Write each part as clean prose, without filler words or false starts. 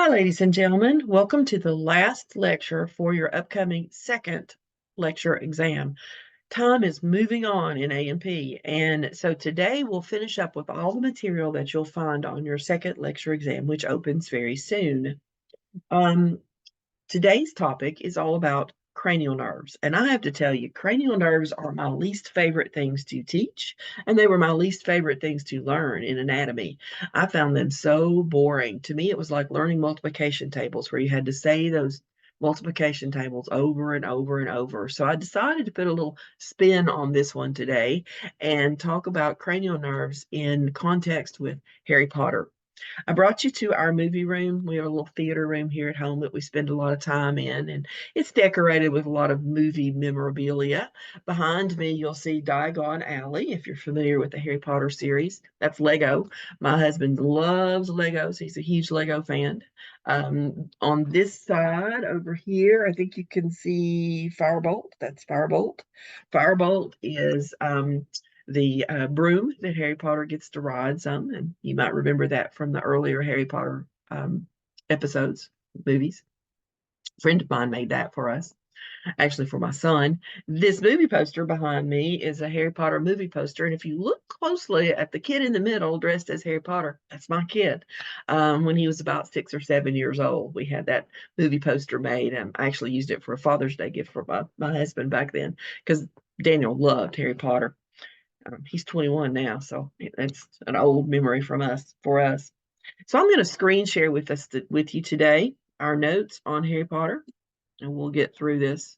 Hi, ladies and gentlemen. Welcome to the last lecture for your upcoming second lecture exam. Time is moving on in A&P, and so today we'll finish up with all the material that you'll find on your second lecture exam, which opens very soon. Today's topic is all about cranial nerves. And I have to tell you, cranial nerves are my least favorite things to teach, and they were my least favorite things to learn in anatomy. I found them so boring. To me, it was like learning multiplication tables where you had to say those multiplication tables over and over and over. So I decided to put a little spin on this one today and talk about cranial nerves in context with Harry Potter. I brought you to our movie room. We have a little theater room here at home that we spend a lot of time in, and it's decorated with a lot of movie memorabilia. Behind me, you'll see Diagon Alley, if you're familiar with the Harry Potter series. That's Lego. My husband loves Legos. He's a huge Lego fan. On this side over here, I think you can see Firebolt. That's Firebolt. Firebolt is the broom that Harry Potter gets to ride some, and you might remember that from the earlier Harry Potter episodes, movies. A friend of mine made that for us, actually for my son. This movie poster behind me is a Harry Potter movie poster, and if you look closely at the kid in the middle dressed as Harry Potter, that's my kid. When he was about 6 or 7 years old, we had that movie poster made, and I actually used it for a Father's Day gift for my husband back then because Daniel loved Harry Potter. He's 21 now, so that's an old memory from us for us. So I'm going to screen share with you today our notes on Harry Potter, and we'll get through this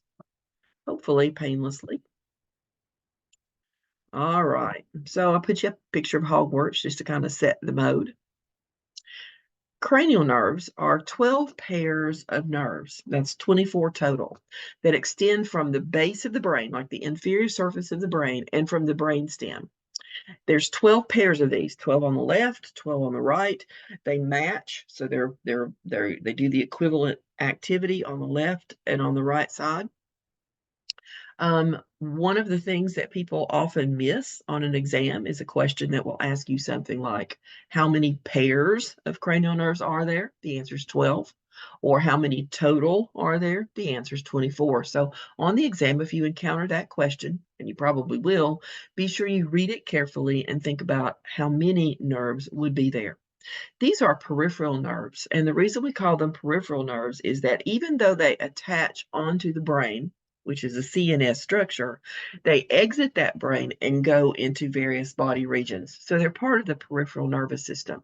hopefully painlessly. All right. So I put you up a picture of Hogwarts just to kind of set the mode. Cranial nerves are 12 pairs of nerves, that's 24 total, that extend from the base of the brain, like the inferior surface of the brain, and from the brain stem. There's 12 pairs of these, 12 on the left, 12 on the right. They match, so they do the equivalent activity on the left and on the right side. One of the things that people often miss on an exam is a question that will ask you something like, how many pairs of cranial nerves are there? The answer is 12. Or how many total are there? The answer is 24. So on the exam, if you encounter that question, and you probably will, be sure you read it carefully and think about how many nerves would be there. These are peripheral nerves, and the reason we call them peripheral nerves is that even though they attach onto the brain, which is a CNS structure, they exit that brain and go into various body regions. So they're part of the peripheral nervous system.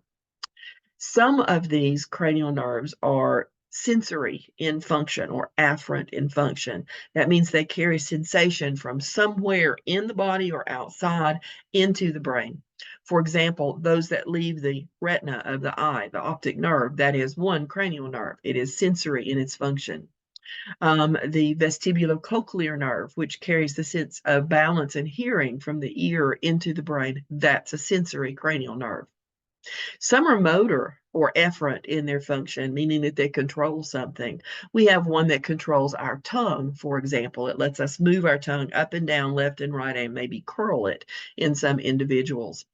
Some of these cranial nerves are sensory in function or afferent in function. That means they carry sensation from somewhere in the body or outside into the brain. For example, those that leave the retina of the eye, the optic nerve, that is one cranial nerve. It is sensory in its function. The vestibulocochlear nerve, which carries the sense of balance and hearing from the ear into the brain, that's a sensory cranial nerve. Some are motor or efferent in their function, meaning that they control something. We have one that controls our tongue, for example. It lets us move our tongue up and down, left and right, and maybe curl it in some individuals.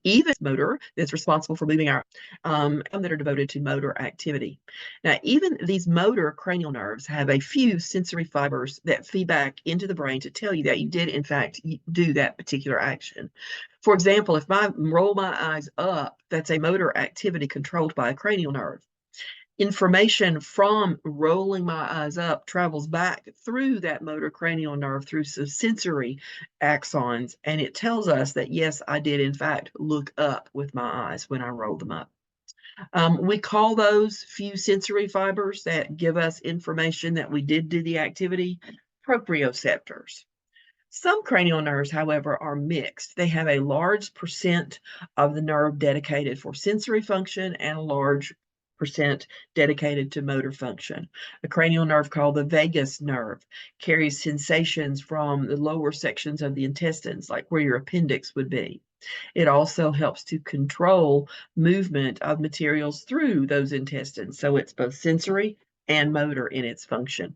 Even motor that's responsible for moving our that are devoted to motor activity. Now, even these motor cranial nerves have a few sensory fibers that feed back into the brain to tell you that you did, in fact, do that particular action. For example, if I roll my eyes up, that's a motor activity controlled by a cranial nerve. Information from rolling my eyes up travels back through that motor cranial nerve through some sensory axons, and it tells us that, yes, I did, in fact, look up with my eyes when I rolled them up. We call those few sensory fibers that give us information that we did do the activity proprioceptors. Some cranial nerves, however, are mixed. They have a large percent of the nerve dedicated for sensory function and a large percent dedicated to motor function. A cranial nerve called the vagus nerve carries sensations from the lower sections of the intestines, like where your appendix would be. It also helps to control movement of materials through those intestines. So it's both sensory and motor in its function.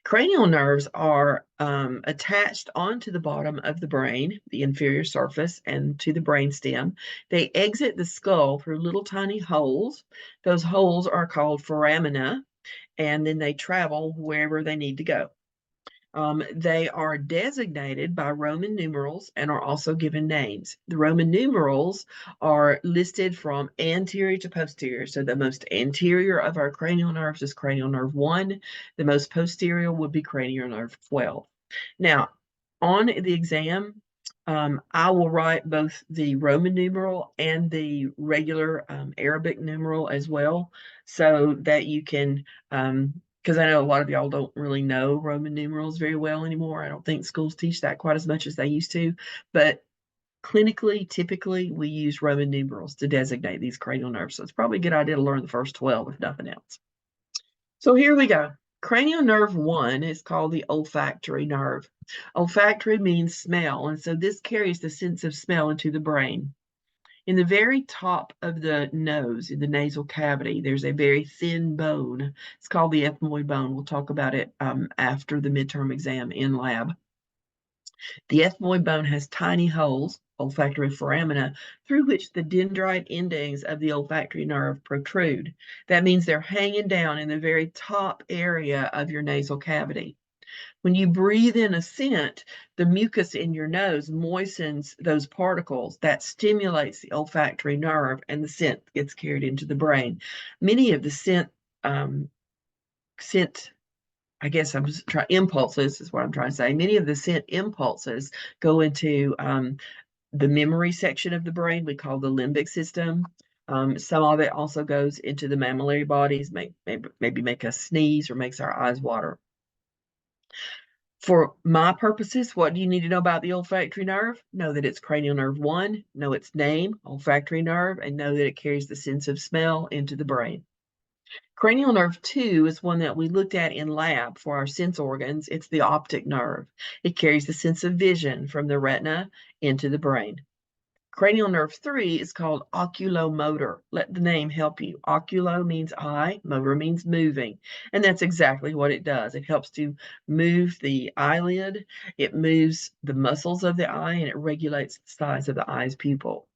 Cranial nerves are attached onto the bottom of the brain, the inferior surface, and to the brain stem. They exit the skull through little tiny holes. Those holes are called foramina, and then they travel wherever they need to go. They are designated by Roman numerals and are also given names. The Roman numerals are listed from anterior to posterior. So the most anterior of our cranial nerves is cranial nerve 1. The most posterior would be cranial nerve 12. Now, on the exam, I will write both the Roman numeral and the regular Arabic numeral as well, so that you can because I know a lot of y'all don't really know Roman numerals very well anymore. I don't think schools teach that quite as much as they used to, but clinically, typically, we use Roman numerals to designate these cranial nerves. So it's probably a good idea to learn the first 12, if nothing else. So here we go. Cranial nerve 1 is called the olfactory nerve. Olfactory means smell, and so this carries the sense of smell into the brain. In the very top of the nose, in the nasal cavity, there's a very thin bone. It's called the ethmoid bone. We'll talk about it after the midterm exam in lab. The ethmoid bone has tiny holes, olfactory foramina, through which the dendrite endings of the olfactory nerve protrude. That means they're hanging down in the very top area of your nasal cavity. When you breathe in a scent, the mucus in your nose moistens those particles. That stimulates the olfactory nerve, and the scent gets carried into the brain. Many of the scent, I guess I'm just trying, impulses is what I'm trying to say. Many of the scent impulses go into the memory section of the brain we call the limbic system. Some of it also goes into the mammillary bodies, maybe make us sneeze or makes our eyes water. For my purposes, what do you need to know about the olfactory nerve? Know that it's cranial nerve 1, know its name, olfactory nerve, and know that it carries the sense of smell into the brain. Cranial nerve 2 is one that we looked at in lab for our sense organs. It's the optic nerve. It carries the sense of vision from the retina into the brain. Cranial nerve 3 is called oculomotor. Let the name help you. Oculo means eye, motor means moving. And that's exactly what it does. It helps to move the eyelid, it moves the muscles of the eye, and it regulates the size of the eye's pupil.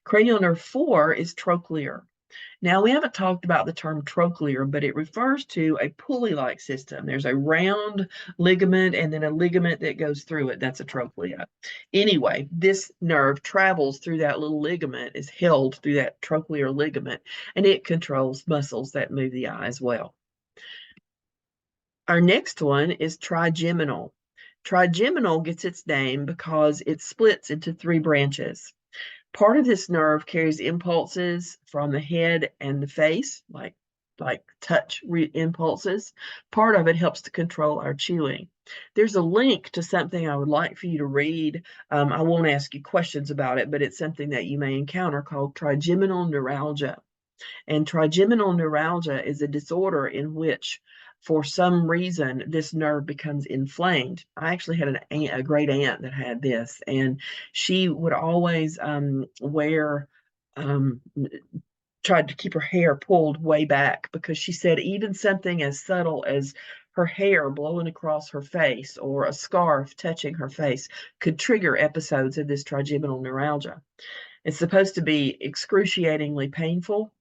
Cranial nerve 4 is trochlear. Now, we haven't talked about the term trochlear, but it refers to a pulley-like system. There's a round ligament and then a ligament that goes through it. That's a trochlea. Anyway, this nerve travels through that little ligament, is held through that trochlear ligament, and it controls muscles that move the eye as well. Our next one is trigeminal. Trigeminal gets its name because it splits into 3 branches. Part of this nerve carries impulses from the head and the face, like touch impulses. Part of it helps to control our chewing. There's a link to something I would like for you to read. I won't ask you questions about it, but it's something that you may encounter called trigeminal neuralgia. And trigeminal neuralgia is a disorder in which, for some reason, this nerve becomes inflamed. I actually had a great aunt that had this, and she would always wear, tried to keep her hair pulled way back because she said even something as subtle as her hair blowing across her face or a scarf touching her face could trigger episodes of this trigeminal neuralgia. It's supposed to be excruciatingly painful.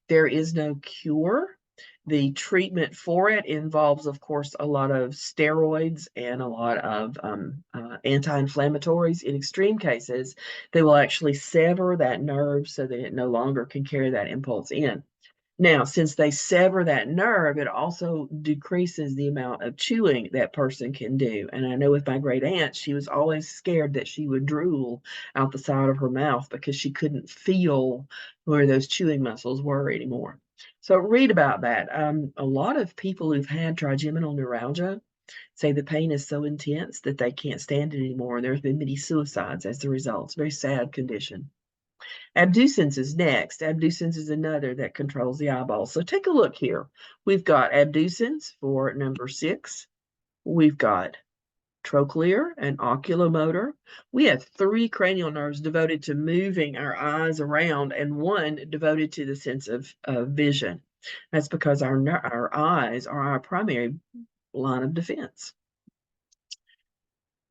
There is no cure. The treatment for it involves, of course, a lot of steroids and a lot of anti-inflammatories. In extreme cases, they will actually sever that nerve so that it no longer can carry that impulse in. Now, since they sever that nerve, it also decreases the amount of chewing that person can do. And I know with my great aunt, she was always scared that she would drool out the side of her mouth because she couldn't feel where those chewing muscles were anymore. So read about that. A lot of people who've had trigeminal neuralgia say the pain is so intense that they can't stand it anymore. And there's been many suicides as a result. It's a very sad condition. Abducens is next. Abducens is another that controls the eyeballs. So take a look here. We've got abducens for number 6. We've got trochlear and oculomotor. We have 3 cranial nerves devoted to moving our eyes around and 1 devoted to the sense of vision. That's because our eyes are our primary line of defense.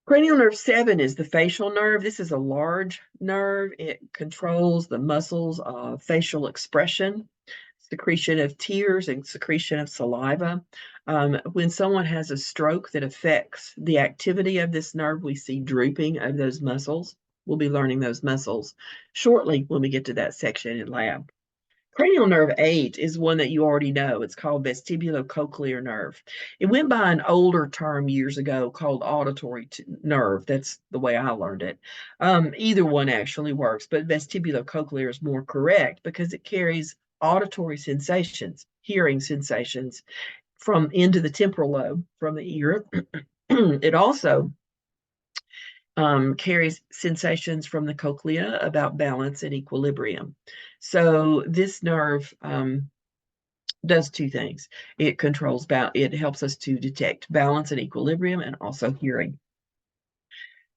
Cranial nerve 7 is the facial nerve. This is a large nerve. It controls the muscles of facial expression, secretion of tears, and secretion of saliva. When someone has a stroke that affects the activity of this nerve, we see drooping of those muscles. We'll be learning those muscles shortly when we get to that section in lab. Cranial nerve 8 is one that you already know. It's called vestibulocochlear nerve. It went by an older term years ago called auditory nerve. That's the way I learned it. Either one actually works, but vestibulocochlear is more correct because it carries auditory sensations, hearing sensations from into the temporal lobe from the ear. It also carries sensations from the cochlea about balance and equilibrium. So this nerve does two things. It it helps us to detect balance and equilibrium and also hearing.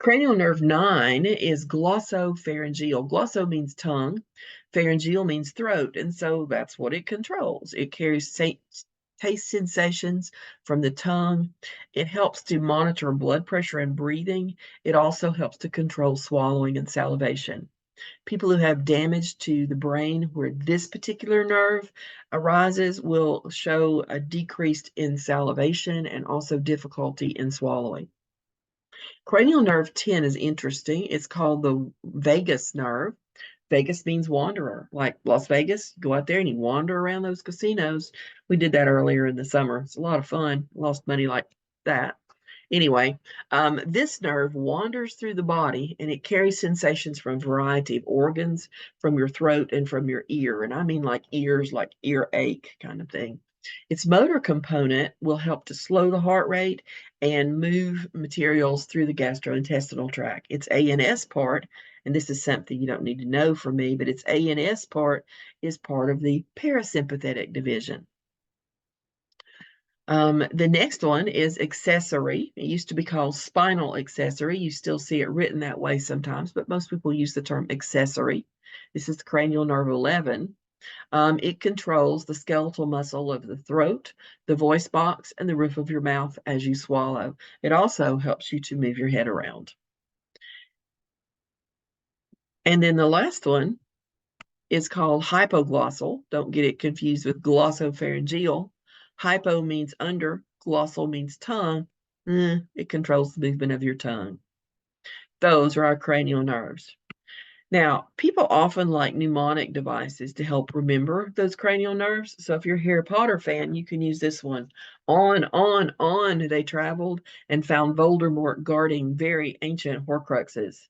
Cranial nerve 9 is glossopharyngeal. Glosso means tongue, pharyngeal means throat, and so that's what it controls. It carries taste sensations from the tongue. It helps to monitor blood pressure and breathing. It also helps to control swallowing and salivation. People who have damage to the brain where this particular nerve arises will show a decrease in salivation and also difficulty in swallowing. Cranial nerve 10 is interesting. It's called the vagus nerve. Vagus means wanderer, like Las Vegas. Go out there and you wander around those casinos. We did that earlier in the summer. It's a lot of fun. Lost money like that. Anyway, this nerve wanders through the body and it carries sensations from a variety of organs, from your throat and from your ear. And I mean like ears, like earache kind of thing. Its motor component will help to slow the heart rate and move materials through the gastrointestinal tract. Its ANS part, and this is something you don't need to know from me, but its ANS part is part of the parasympathetic division. The next one is accessory. It used to be called spinal accessory. You still see it written that way sometimes, but most people use the term accessory. This is cranial nerve 11. It controls the skeletal muscle of the throat, the voice box, and the roof of your mouth as you swallow. It also helps you to move your head around. And then the last one is called hypoglossal. Don't get it confused with glossopharyngeal. Hypo means under, glossal means tongue. It controls the movement of your tongue. Those are our cranial nerves. Now, people often like mnemonic devices to help remember those cranial nerves. So if you're a Harry Potter fan, you can use this one. On they traveled and found Voldemort guarding very ancient Horcruxes.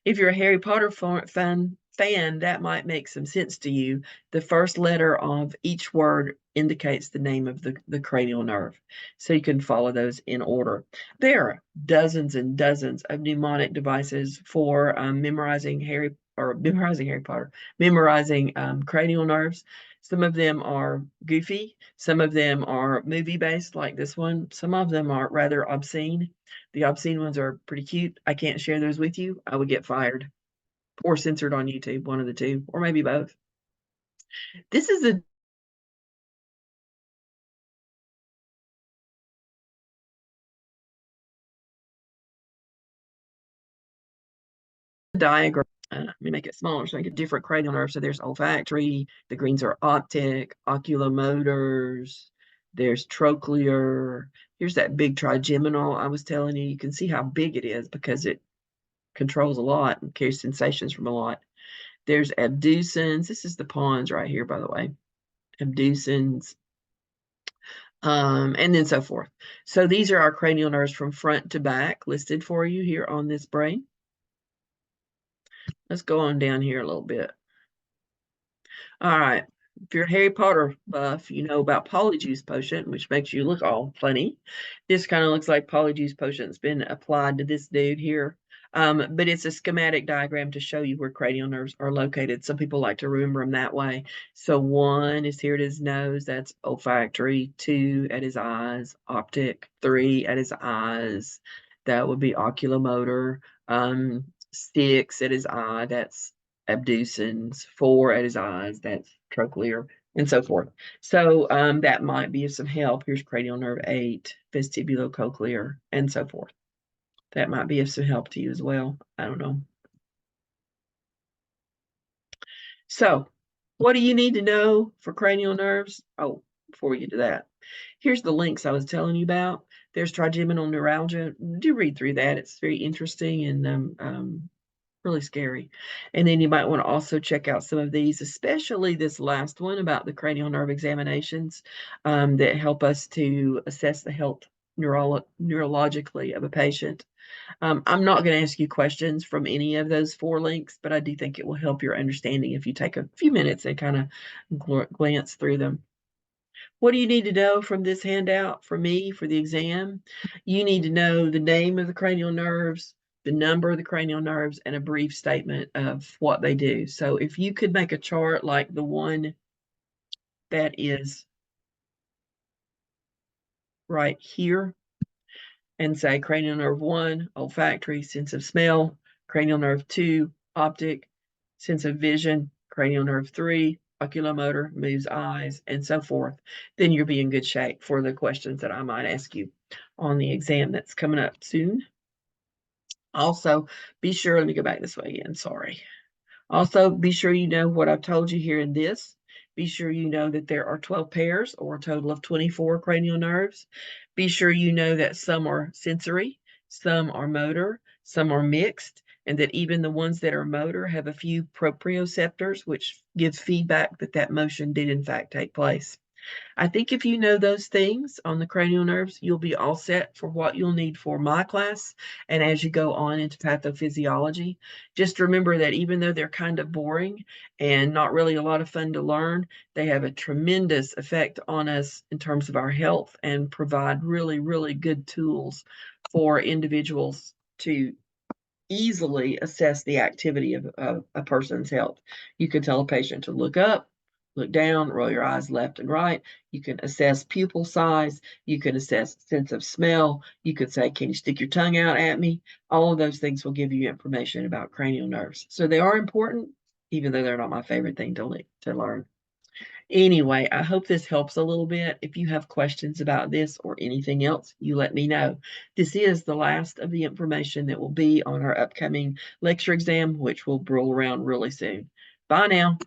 If you're a Harry Potter fan, that might make some sense to you. The first letter of each word indicates the name of the cranial nerve. So you can follow those in order. There are dozens and dozens of mnemonic devices for memorizing Harry Potter, memorizing cranial nerves. Some of them are goofy. Some of them are movie based, like this one. Some of them are rather obscene. The obscene ones are pretty cute. I can't share those with you. I would get fired or censored on YouTube, one of the two, or maybe both. This is a diagram. Let me make it smaller so I get different cranial nerves. So there's olfactory, the greens are optic, oculomotors, there's trochlear. Here's that big trigeminal I was telling you. You can see how big it is because it controls a lot and carries sensations from a lot. There's abducens. This is the pons right here, by the way. Abducens, and then so forth. So these are our cranial nerves from front to back listed for you here on this brain. Let's go on down here a little bit. All right. If you're a Harry Potter buff, you know about Polyjuice Potion, which makes you look all funny. This kind of looks like Polyjuice Potion's been applied to this dude here. But it's a schematic diagram to show you where cranial nerves are located. Some people like to remember them that way. So 1 is here at his nose, that's olfactory. 2 at his eyes, optic. 3 at his eyes, that would be oculomotor. 6 at his eye, that's abducens. 4 at his eyes, that's trochlear. and so forth. So that might be of some help. Here's cranial nerve 8, vestibulocochlear, and so forth. That might be of some help to you as well. I don't know. So, what do you need to know for cranial nerves? Oh, before we get to that, here's the links I was telling you about. There's trigeminal neuralgia. Do read through that. It's very interesting and really scary. And then you might want to also check out some of these, especially this last one about the cranial nerve examinations that help us to assess the health neurologically of a patient. I'm not going to ask you questions from any of those 4 links, but I do think it will help your understanding if you take a few minutes and kind of glance through them. What do you need to know from this handout for me for the exam? You need to know the name of the cranial nerves, the number of the cranial nerves, and a brief statement of what they do. So if you could make a chart like the one that is right here, and say cranial nerve 1, olfactory, sense of smell, cranial nerve 2, optic, sense of vision, cranial nerve 3, oculomotor, moves eyes, and so forth, then you'll be in good shape for the questions that I might ask you on the exam that's coming up soon. Also, be sure, let me go back this way again, sorry. Also, be sure you know what I've told you here in this. Be sure you know that there are 12 pairs or a total of 24 cranial nerves. Be sure you know that some are sensory, some are motor, some are mixed, and that even the ones that are motor have a few proprioceptors, which give feedback that that motion did in fact take place. I think if you know those things on the cranial nerves, you'll be all set for what you'll need for my class. And as you go on into pathophysiology, just remember that even though they're kind of boring and not really a lot of fun to learn, they have a tremendous effect on us in terms of our health and provide really, really good tools for individuals to easily assess the activity of a person's health. You can tell a patient to look up, look down, roll your eyes left and right. You can assess pupil size. You can assess sense of smell. You could say, can you stick your tongue out at me? All of those things will give you information about cranial nerves. So they are important, even though they're not my favorite thing to learn. Anyway, I hope this helps a little bit. If you have questions about this or anything else, you let me know. This is the last of the information that will be on our upcoming lecture exam, which will roll around really soon. Bye now.